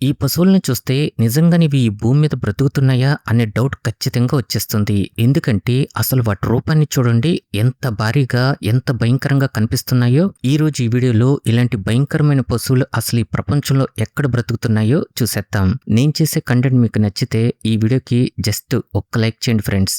ఈ పశువుల్ని చూస్తే నిజంగానే ఇవి ఈ భూమి మీద బ్రతుకుతున్నాయా అనే డౌట్ ఖచ్చితంగా వచ్చేస్తుంది. ఎందుకంటే అసలు వాటి రూపాన్ని చూడండి, ఎంత భారీగా ఎంత భయంకరంగా కనిపిస్తున్నాయో. ఈ రోజు ఈ వీడియోలో ఇలాంటి భయంకరమైన పశువులు అసలు ఈ ప్రపంచంలో ఎక్కడ బ్రతుకుతున్నాయో చూసేద్దాం. నేను చేసే కంటెంట్ మీకు నచ్చితే ఈ వీడియోకి జస్ట్ ఒక్క లైక్ చేయండి ఫ్రెండ్స్.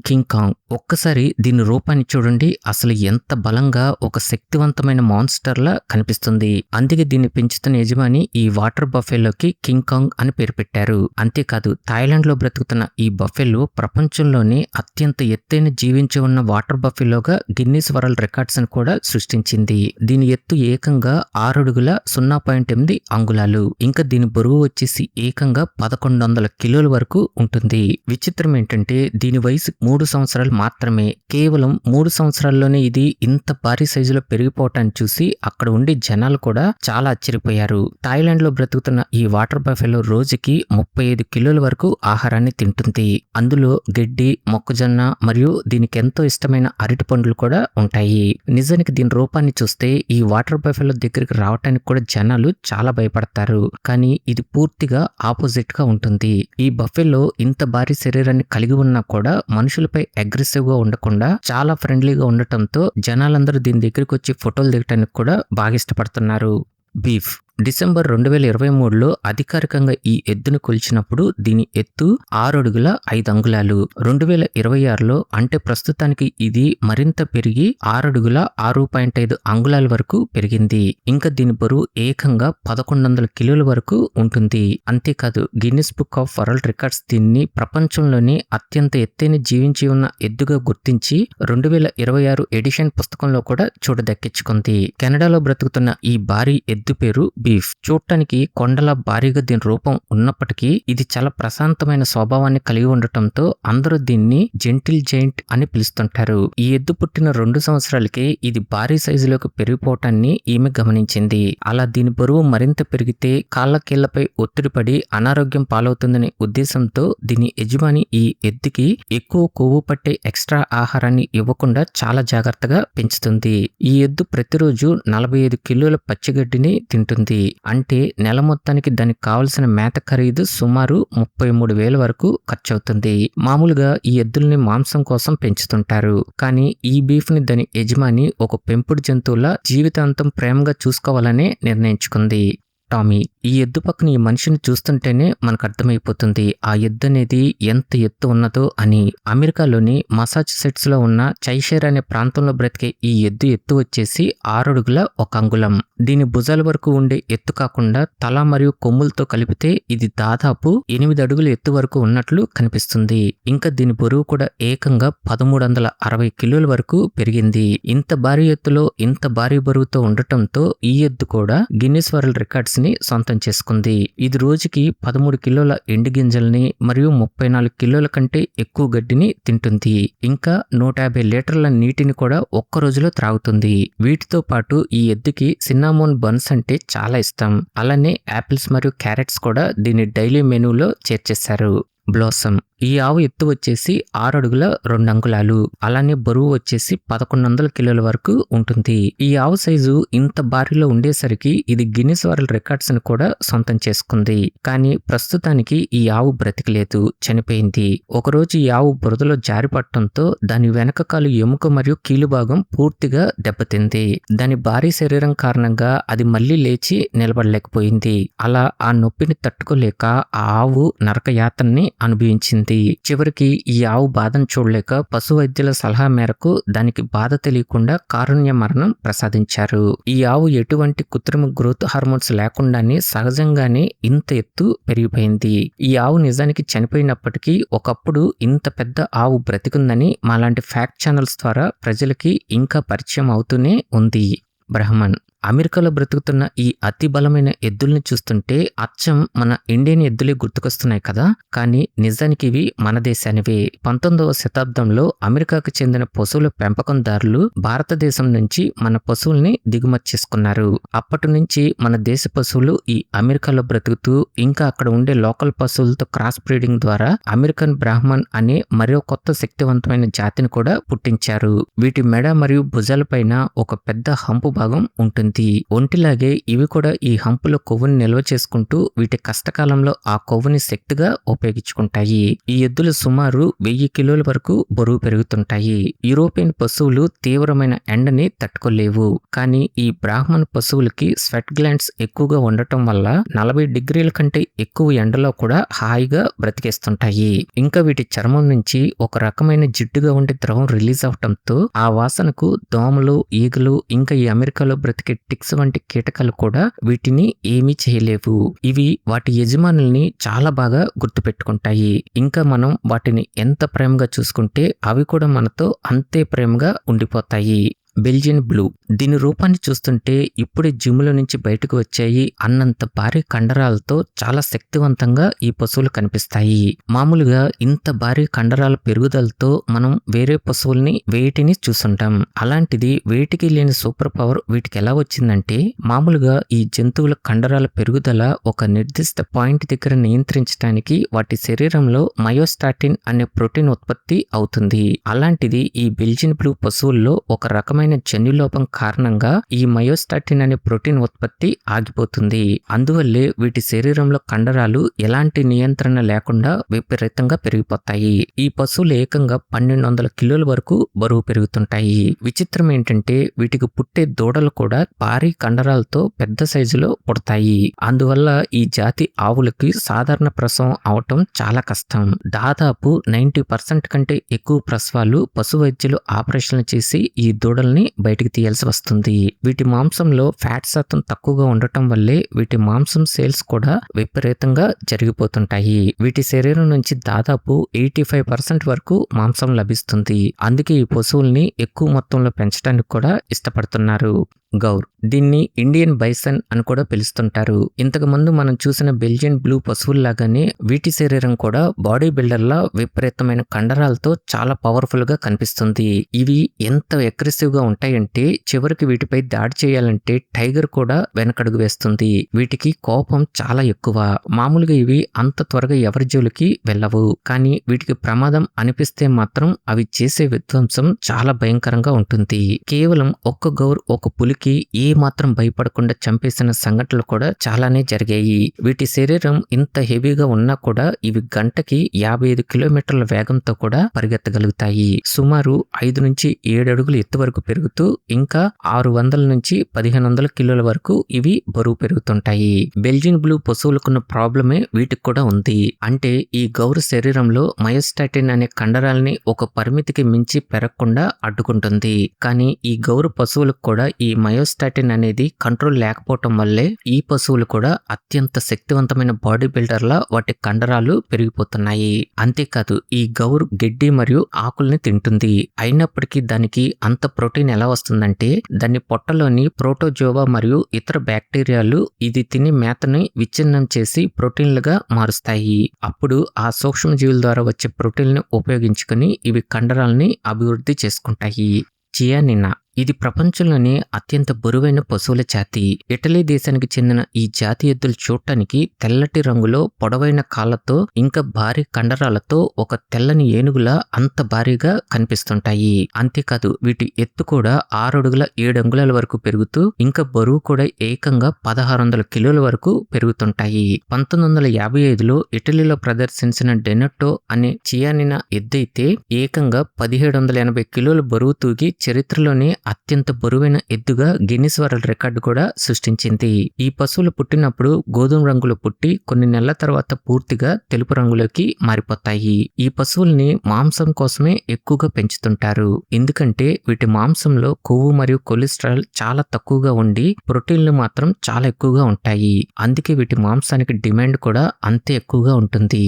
కింగ్ కాంగ్, ఒక్కసారి దీని రూపాన్ని చూడండి, అసలు ఎంత బలంగా ఒక శక్తివంతమైన మాన్స్టర్ లా కనిపిస్తుంది. అందుకే దీన్ని పెంచుతున్న యజమాని ఈ వాటర్ బఫెలోకి కింగ్ కాంగ్ అని పేరు పెట్టారు. అంతేకాదు థాయిలాండ్ లో బ్రతుకుతున్న ఈ బఫెలో ప్రపంచంలోనే అత్యంత ఎత్తైన జీవించి ఉన్న వాటర్ బఫెలోగా గిన్నీస్ వరల్డ్ రికార్డ్స్ ని కూడా సృష్టించింది. దీని ఎత్తు ఏకంగా 6 అడుగుల 0.8 అంగుళాలు. ఇంకా దీని బరువు వచ్చేసి ఏకంగా 1100 కిలోల వరకు ఉంటుంది. విచిత్రం ఏంటంటే దీని వయసు 3 సంవత్సరాలు మాత్రమే. కేవలం 3 సంవత్సరాల్లోనే ఇది ఇంత భారీ సైజులో పెరిగిపోవటాన్ని చూసి అక్కడ ఉండే జనాలు కూడా చాలా ఆశ్చర్యపోయారు. థాయిలాండ్ లో బ్రతుకుతున్న ఈ వాటర్ బఫెలో రోజుకి 35 కిలోల వరకు ఆహారాన్ని తింటుంది. అందులో గడ్డి, మొక్కజొన్న మరియు దీనికి ఎంతో ఇష్టమైన అరటి పండ్లు కూడా ఉంటాయి. నిజానికి దీని రూపాన్ని చూస్తే ఈ వాటర్ బఫెలో దగ్గరికి రావటానికి కూడా జనాలు చాలా భయపడతారు. కానీ ఇది పూర్తిగా ఆపోజిట్ గా ఉంటుంది. ఈ బఫెలో ఇంత భారీ శరీరాన్ని కలిగి ఉన్నా కూడా మనుషులపై అగ్రెసివ్ గా ఉండకుండా చాలా ఫ్రెండ్లీగా ఉండటంతో జనాలందరూ దీని దగ్గరికి వచ్చి ఫోటోలు దిగటానికి కూడా బాగా ఇష్టపడుతున్నారు. బీఫ్, డిసెంబర్ 2023లో అధికారికంగా ఈ ఎద్దును కొలిచినప్పుడు దీని ఎత్తు 6 అడుగుల 5 అంగుళాలు. 2026లో అంటే ప్రస్తుతానికి ఇది మరింత పెరిగి 6 అడుగుల 6.5 అంగుళాల వరకు పెరిగింది. ఇంకా దీని బరువు ఏకంగా 1100 కిలోల వరకు ఉంటుంది. అంతేకాదు Guinness book of world records దీన్ని ప్రపంచంలోని అత్యంత ఎత్తైన జీవించి ఉన్న ఎద్దుగా గుర్తించి 2026 ఎడిషన్ పుస్తకంలో కూడా చూడదక్కించుకుంది. కెనడాలో బ్రతుకుతున్న ఈ భారీ ఎద్దు పేరు బీఫ్. చూడటానికి కొండల భారీగా దీని రూపం ఉన్నప్పటికీ ఇది చాలా ప్రశాంతమైన స్వభావాన్ని కలిగి ఉండటంతో అందరూ దీన్ని జెంటిల్ జైంట్ అని పిలుస్తుంటారు. ఈ ఎద్దు పుట్టిన 2 సంవత్సరాలకే ఇది భారీ సైజులోకి పెరిగిపోవటాన్ని ఈమె గమనించింది. అలా దీని బరువు మరింత పెరిగితే కాళ్ళ కీళ్లపై ఒత్తిడి పడి అనారోగ్యం పాలవుతుందనే ఉద్దేశంతో దీని యజమాని ఈ ఎద్దుకి ఎక్కువ కొవ్వు పట్టే ఎక్స్ట్రా ఆహారాన్ని ఇవ్వకుండా చాలా జాగ్రత్తగా పెంచుతుంది. ఈ ఎద్దు ప్రతిరోజు 45 కిలోల పచ్చిగడ్డిని తింటుంది. అంటే నెల మొత్తానికి దానికి కావలసిన మేత ఖరీదు సుమారు 33,000 వరకు ఖర్చవుతుంది. మామూలుగా ఈ ఎద్దుల్ని మాంసం కోసం పెంచుతుంటారు. కానీ ఈ బీఫ్ ని దాని యజమాని ఒక పెంపుడు జంతువుల జీవితాంతం ప్రేమగా చూసుకోవాలనే నిర్ణయించుకుంది. టామీ, ఈ ఎద్దు పక్కన ఈ మనిషిని చూస్తుంటేనే మనకు అర్థమైపోతుంది ఆ ఎద్దు అనేది ఎంత ఎత్తు ఉన్నదో అని. అమెరికాలోని మసాచుసెట్స్ లో ఉన్న చైషైర్ అనే ప్రాంతంలో బ్రతికే ఈ ఎద్దు ఎత్తు వచ్చేసి 6 అడుగుల 1 అంగుళం. దీని భుజాల వరకు ఉండే ఎత్తు కాకుండా తల మరియు కొమ్ములతో కలిపితే ఇది దాదాపు 8 అడుగుల ఎత్తు వరకు ఉన్నట్లు కనిపిస్తుంది. ఇంకా దీని బరువు కూడా ఏకంగా 1360 కిలోల వరకు పెరిగింది. ఇంత భారీ ఎత్తులో ఇంత భారీ బరువుతో ఉండటంతో ఈ ఎద్దు కూడా గిన్నిస్ వరల్డ్ రికార్డ్స్ ని సొంతం చేసుకుంది. ఇది రోజుకి 13 కిలోల ఎండు గింజల్ని మరియు 34 కిలోల కంటే ఎక్కువ గడ్డిని తింటుంది. ఇంకా 150 లీటర్ల నీటిని కూడా ఒక్క రోజులో త్రాగుతుంది. వీటితో పాటు ఈ ఎద్దుకి సిన్నామోన్ బన్స్ అంటే చాలా ఇష్టం. అలానే యాపిల్స్ మరియు క్యారెట్స్ కూడా దీని డైలీ మెనూలో చేర్చేశారు. బ్లాసమ్, ఈ ఆవు ఎత్తు వచ్చేసి 6 అడుగుల 2 అంగుళాలు. అలానే బరువు వచ్చేసి 1100 కిలోల వరకు ఉంటుంది. ఈ ఆవు సైజు ఇంత భారీలో ఉండేసరికి ఇది గిన్నిస్ వరల్డ్ రికార్డ్స్ ని కూడా సొంతం చేసుకుంది. కానీ ప్రస్తుతానికి ఈ ఆవు బ్రతికలేదు, చనిపోయింది. ఒకరోజు ఈ ఆవు బురదలో జారిపడటంతో దాని వెనక కాలు ఎముక మరియు కీలు భాగం పూర్తిగా దెబ్బతింది. దాని భారీ శరీరం కారణంగా అది మళ్లీ లేచి నిలబడలేకపోయింది. అలా ఆ నొప్పిని తట్టుకోలేక ఆ ఆవు నరకయాతనని అనుభవించింది. చివరికి ఈ ఆవు బాధను చూడలేక పశు వైద్యుల సలహా మేరకు దానికి బాధ తెలియకుండా కారుణ్య మరణం ప్రసాదించారు. ఈ ఆవు ఎటువంటి కృత్రిమ గ్రోత్ హార్మోన్స్ లేకుండానే సహజంగానే ఇంత ఎత్తు పెరిగిపోయింది. ఈ ఆవు నిజానికి చనిపోయినప్పటికీ ఒకప్పుడు ఇంత పెద్ద ఆవు బ్రతికుందని మాలాంటి ఫ్యాక్ట్ ఛానల్స్ ద్వారా ప్రజలకి ఇంకా పరిచయం అవుతూనే ఉంది. బ్రహ్మన్, అమెరికాలో బ్రతుకుతున్న ఈ అతి బలమైన ఎద్దుల్ని చూస్తుంటే అచ్చం మన ఇండియన్ ఎద్దులే గుర్తుకొస్తున్నాయి కదా. కానీ నిజానికి ఇవి మన దేశానివే. 19వ శతాబ్దంలో అమెరికాకు చెందిన పశువుల పెంపకందారులు భారతదేశం నుంచి మన పశువుల్ని దిగుమతి చేసుకున్నారు. అప్పటి నుంచి మన దేశ పశువులు ఈ అమెరికాలో బ్రతుకుతూ ఇంకా అక్కడ ఉండే లోకల్ పశువులతో క్రాస్ బ్రీడింగ్ ద్వారా అమెరికన్ బ్రాహ్మణ్ అనే మరో కొత్త శక్తివంతమైన జాతిని కూడా పుట్టించారు. వీటి మెడ మరియు భుజాల పైన ఒక పెద్ద హంపు భాగం ఉంటుంది. మంచిది. ఒంటిలాగే ఇవి కూడా ఈ హంపులో కొవ్వుని నిల్వ చేసుకుంటూ వీటి కష్టకాలంలో ఆ కొవ్వుని శక్తిగా ఉపయోగించుకుంటాయి. ఈ ఎద్దులు సుమారు 1000 కిలోల వరకు బరువు పెరుగుతుంటాయి. యూరోపియన్ పశువులు తీవ్రమైన ఎండని తట్టుకోలేవు. కానీ ఈ బ్రాహ్మణ్ పశువులకి స్వెట్ గ్లాండ్స్ ఎక్కువగా ఉండటం వల్ల 40 డిగ్రీల కంటే ఎక్కువ ఎండలో కూడా హాయిగా బ్రతికేస్తుంటాయి. ఇంకా వీటి చర్మం నుంచి ఒక రకమైన జిడ్డుగా ఉండే ద్రవం రిలీజ్ అవటంతో ఆ వాసనకు దోమలు, ఈగలు ఇంకా ఈ అమెరికాలో బ్రతికే టిక్స్ వంటి కీటకాలు కూడా వీటిని ఏమీ చేయలేవు. ఇవి వాటి యజమానుల్ని చాలా బాగా గుర్తుపెట్టుకుంటాయి. ఇంకా మనం వాటిని ఎంత ప్రేమగా చూసుకుంటే అవి కూడా మనతో అంతే ప్రేమగా ఉండిపోతాయి. Belgian blue. దీని రూపాన్ని చూస్తుంటే ఇప్పుడే జిమ్లో నుంచి బయటకు వచ్చాయి అన్నంత భారీ కండరాలతో చాలా శక్తివంతంగా ఈ పశువులు కనిపిస్తాయి. మామూలుగా ఇంత భారీ కండరాల పెరుగుదలతో మనం వేరే పశువుల్ని వేటిని చూసుంటాం. అలాంటిది వేటికి లేని సూపర్ పవర్ వీటికి ఎలా వచ్చిందంటే, మామూలుగా ఈ జంతువుల కండరాల పెరుగుదల ఒక నిర్దిష్ట పాయింట్ దగ్గర నియంత్రించడానికి వాటి శరీరంలో మయోస్టాటిన్ అనే ప్రోటీన్ ఉత్పత్తి అవుతుంది. అలాంటిది ఈ బెల్జియన్ బ్లూ పశువుల్లో ఒక రకమైన జన్యులోపం కారణంగా ఈ మయోస్టాటిన్ అనే ప్రోటీన్ ఉత్పత్తి ఆగిపోతుంది. అందువల్లే వీటి శరీరంలో కండరాలు ఎలాంటి నియంత్రణ లేకుండా విపరీతంగా పెరిగిపోతాయి. ఈ పశువులు ఏకంగా 1200 కిలోల వరకు బరువు పెరుగుతుంటాయి. విచిత్రం ఏంటంటే వీటికి పుట్టే దూడలు కూడా భారీ కండరాలతో పెద్ద సైజులో పుడతాయి. అందువల్ల ఈ జాతి ఆవులకి సాధారణ ప్రసవం అవటం చాలా కష్టం. దాదాపు 90% కంటే ఎక్కువ ప్రసవాలు పశు వైద్యులు ఆపరేషన్లు చేసి ఈ దూడల్ని బయటికి తీయాల్సి వస్తుంది. వీటి మాంసంలో ఫ్యాట్ శాతం తక్కువగా ఉండటం వల్లే వీటి మాంసం సేల్స్ కూడా విపరీతంగా జరిగిపోతుంటాయి. వీటి శరీరం నుంచి దాదాపు 85% వరకు మాంసం లభిస్తుంది. అందుకే ఈ పశువుల్ని ఎక్కువ మొత్తంలో పెంచడానికి కూడా ఇష్టపడుతున్నారు. గౌర్. దీన్ని ఇండియన్ బైసన్ అని కూడా పిలుస్తుంటారు. ఇంతకు ముందు మనం చూసిన బెల్జియన్ బ్లూ పశువుల్లాగానే వీటి శరీరం కూడా బాడీ బిల్డర్లా విపరీతమైన కండరాలతో చాలా పవర్ఫుల్ గా కనిపిస్తుంది. ఇవి ఎంత అగ్రెసివ్ గా ఉంటాయంటే చివరికి వీటిపై దాడి చేయాలంటే టైగర్ కూడా వెనకడుగు వేస్తుంది. వీటికి కోపం చాలా ఎక్కువ. మామూలుగా ఇవి అంత త్వరగా ఎవరి జోలికి వెళ్ళవు. కానీ వీటికి ప్రమాదం అనిపిస్తే మాత్రం అవి చేసే విధ్వంసం చాలా భయంకరంగా ఉంటుంది. కేవలం ఒక్క గౌర్ ఒక పులికి ఏ మాత్రం భయపడకుండా చంపేసిన సంఘటనలు కూడా చాలానే జరిగాయి. వీటి శరీరం ఇంత హెవీగా ఉన్నా కూడా ఇవి గంటకి 55 కిలోమీటర్ల వేగంతో కూడా పరిగెత్తగలుగుతాయి. సుమారు 5 నుంచి 7 అడుగులు ఎత్తు వరకు పెరుగుతూ ఇంకా 600 నుంచి 1500 కిలోల వరకు ఇవి బరువు పెరుగుతుంటాయి. బెల్జియన్ బ్లూ పశువులకున్న ప్రాబ్లమే వీటికి కూడా ఉంది. అంటే ఈ గౌరు శరీరంలో మయోస్టాటిన్ అనే కండరాలని ఒక పరిమితికి మించి పెరగకుండా అడ్డుకుంటుంది. కానీ ఈ గౌరు పశువులకు కూడా ఈ మయోస్టాటిన్ అనేది కంట్రోల్ లేకపోవటం వల్లే ఈ పశువులు కూడా అత్యంత శక్తివంతమైన బాడీ బిల్డర్లా వాటి కండరాలు పెరిగిపోతున్నాయి. అంతేకాదు ఈ గౌర్ గడ్డి మరియు ఆకుల్ని తింటుంది. అయినప్పటికీ దానికి అంత ప్రోటీన్ ఎలా వస్తుందంటే దాని పొట్టలోని ప్రోటోజోవా మరియు ఇతర బ్యాక్టీరియాలు ఇది తిని మేతని విచ్ఛిన్నం చేసి ప్రోటీన్లుగా మారుస్తాయి. అప్పుడు ఆ సూక్ష్మజీవుల ద్వారా వచ్చే ప్రోటీన్లను ఉపయోగించుకుని ఇవి కండరాలని అభివృద్ధి చేసుకుంటాయి. చియానినా. ఇది ప్రపంచంలోనే అత్యంత బరువైన పశువుల జాతి. ఇటలీ దేశానికి చెందిన ఈ జాతి ఎద్దులు చూడటానికి తెల్లటి రంగులో పొడవైన కాళ్లతో ఇంకా భారీ కండరాలతో ఒక తెల్లని ఏనుగులా అంత భారీగా కనిపిస్తుంటాయి. అంతేకాదు వీటి ఎత్తు కూడా 6 అడుగుల 7 అంగుళాల వరకు పెరుగుతూ ఇంకా బరువు కూడా ఏకంగా 1600 కిలోల వరకు పెరుగుతుంటాయి. 1955లో ఇటలీలో ప్రదర్శించిన డెనెట్టో అనే చియానినా ఎద్దైతే ఏకంగా 1780 కిలోల బరువు తూగి చరిత్రలోనే అత్యంత బరువైన ఎద్దుగా గిన్నిస్ వరల్డ్ రికార్డు కూడా సృష్టించింది. ఈ పశువులు పుట్టినప్పుడు గోధుమ రంగులో పుట్టి కొన్ని నెలల తర్వాత పూర్తిగా తెలుపు రంగులోకి మారిపోతాయి. ఈ పశువుల్ని మాంసం కోసమే ఎక్కువగా పెంచుతుంటారు. ఎందుకంటే వీటి మాంసంలో కొవ్వు మరియు కొలెస్ట్రాల్ చాలా తక్కువగా ఉండి ప్రోటీన్లు మాత్రం చాలా ఎక్కువగా ఉంటాయి. అందుకే వీటి మాంసానికి డిమాండ్ కూడా అంతే ఎక్కువగా ఉంటుంది.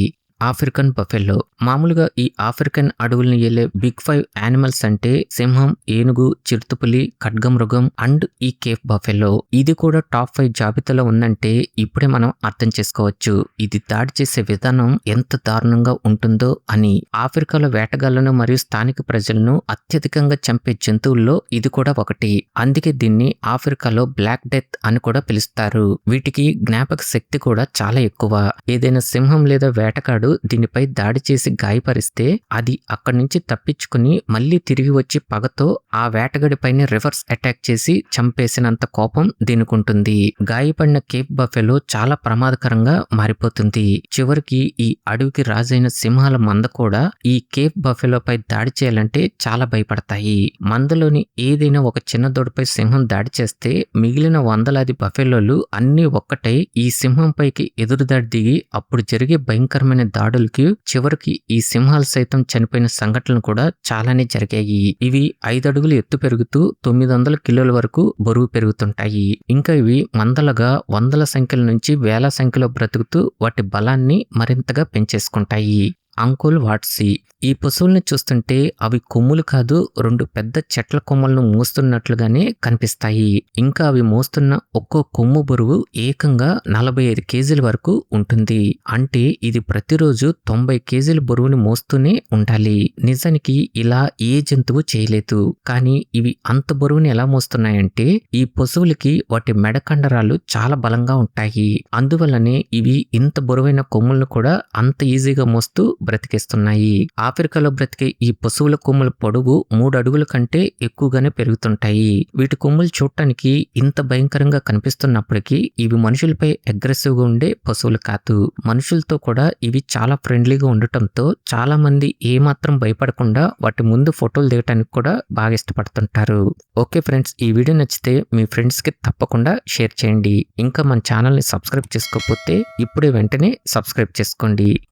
African buffalo. మామూలుగా ఈ ఆఫ్రికన్ అడవుల్ని ఏలే బిగ్ 5 యానిమల్స్ అంటే సింహం, ఏనుగు, చిరుతపులి, ఖడ్గమృగం అండ్ ఈ కేఫ్ బఫెల్లో. ఇది కూడా టాప్ 5 జాబితాలో ఉందంటే ఇప్పుడే మనం అర్థం చేసుకోవచ్చు ఇది దాడి చేసే విధానం ఎంత దారుణంగా ఉంటుందో అని. ఆఫ్రికాలో వేటగాళ్లను మరియు స్థానిక ప్రజలను అత్యధికంగా చంపే జంతువుల్లో ఇది కూడా ఒకటి. అందుకే దీన్ని ఆఫ్రికాలో బ్లాక్ డెత్ అని కూడా పిలుస్తారు. వీటికి జ్ఞాపక శక్తి కూడా చాలా ఎక్కువ. ఏదైనా సింహం లేదా వేటగాడు వేటగాడు దీనిపై దాడి చేసి గాయపరిస్తే అది అక్కడి నుంచి తప్పించుకుని మళ్ళీ తిరిగి వచ్చి పగతో ఆ వేటగాడిపైనే రివర్స్ అటాక్ చేసి చంపేసినంత కోపం దీనికుంటుంది. గాయపడిన కేప్ బఫెలో చాలా ప్రమాదకరంగా మారిపోతుంది. చివరికి ఈ అడవికి రాజైన సింహాల మంద కూడా ఈ కేప్ బఫెలోపై దాడి చేయాలంటే చాలా భయపడతాయి. మందలోని ఏదైనా ఒక చిన్న దూడపై సింహం దాడి చేస్తే మిగిలిన వందలాది బఫెలోలు అన్ని ఒక్కటై ఈ సింహం పైకి ఎదురుదాడి దిగి అప్పుడు జరిగే భయంకరమైన దాడులకి చివరికి ఈ సింహాలు సైతం చనిపోయిన సంఘటనలు కూడా చాలానే జరిగాయి. ఇవి 5 అడుగులు ఎత్తు పెరుగుతూ 900 కిలోల వరకు బరువు పెరుగుతుంటాయి. ఇంకా ఇవి మందలుగా వందల సంఖ్యల నుంచి వేల సంఖ్యలో బ్రతుకుతూ వాటి బలాన్ని మరింతగా పెంచేసుకుంటాయి. అంకుల్ వాట్సీ ఈ పశువుల్ని చూస్తుంటే అవి కొమ్ములు కాదు 2 పెద్ద చెట్ల కొమ్మలను మోస్తున్నట్లుగానే కనిపిస్తాయి. ఇంకా అవి మోస్తున్న ఒక్కో కొమ్ము బరువు ఏకంగా 45 కేజీల వరకు ఉంటుంది. అంటే ఇది ప్రతిరోజు 90 కేజీల బరువుని మోస్తూనే ఉండాలి. నిజానికి ఇలా ఏ జంతువు చేయలేదు. కానీ ఇవి అంత బరువుని ఎలా మోస్తున్నాయంటే ఈ పశువులకి వాటి మెడ కండరాలు చాలా బలంగా ఉంటాయి. అందువల్లనే ఇవి ఇంత బరువైన కొమ్ములను కూడా అంత ఈజీగా మోస్తూ బ్రతికేస్తున్నాయి. ఆఫ్రికాలో బ్రతికే ఈ పశువుల కొమ్ముల పొడవు 3 అడుగుల కంటే ఎక్కువగానే పెరుగుతుంటాయి. వీటి కొమ్ములు చూడటానికి ఇంత భయంకరంగా కనిపిస్తున్నప్పటికీ ఇవి మనుషులపై అగ్రెసివ్ గా ఉండే పశువులు కాదు. మనుషులతో కూడా ఇవి చాలా ఫ్రెండ్లీగా ఉండటంతో చాలా మంది ఏమాత్రం భయపడకుండా వాటి ముందు ఫోటోలు దిగటానికి కూడా బాగా ఇష్టపడుతుంటారు. ఓకే ఫ్రెండ్స్, ఈ వీడియో నచ్చితే మీ ఫ్రెండ్స్ కి తప్పకుండా షేర్ చేయండి. ఇంకా మన ఛానల్ ని సబ్స్క్రైబ్ చేసుకోకపోతే ఇప్పుడే వెంటనే సబ్స్క్రైబ్ చేసుకోండి.